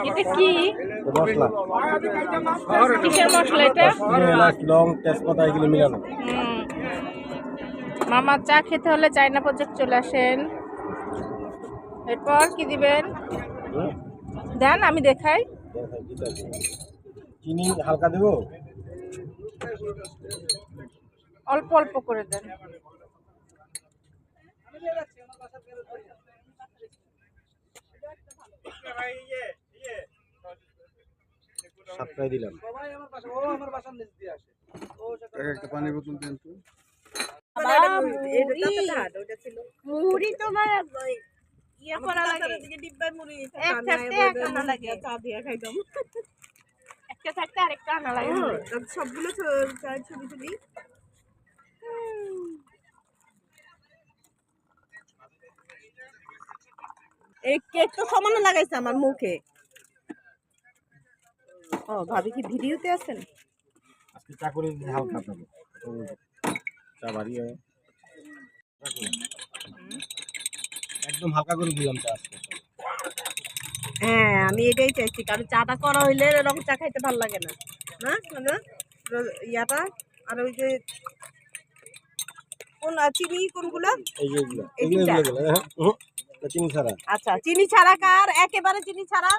এটা কি মশলা কিসের মশলা এটা? এলাচ লং তেজপাতা এগুলো মিলানো। মামা চা খেতে হলে চায়না প্রজেক্ট চলে আসেন। এরপর কি দিবেন দেন, আমি দেখাই। চিনি হালকা দেবো, অল্প অল্প করে দেন। সাতটায় দিলাম। একটা পানি বোতল দেন তো। মুড়ি তোমার ইয়ে করা লাগে, একটা থাকতে আনা লাগে, একটা থাকতে আরেকটা আনা লাগে। সবগুলো ছবি তুলি। এই কেক তো সমানে লাগাইছে আমার মুখে। ও ভাবি কি ভিডিওতে আছেন? আজকে চা করে হালকা খাবো, চা বাড়িয়ে একদম হালকা করে দিলাম চা আজকে। হ্যাঁ আমি এটাই চাইছি, কারণ চাটা করা হইলে এরকম চা খাইতে ভালো লাগে না। না না ইয়াটা আর ওই যে কোন চিনি কোনগুলো, এই যে এগুলো চিনি ছাড়া। আচ্ছা চিনি ছাড়া কার, একেবারে চিনি ছাড়া।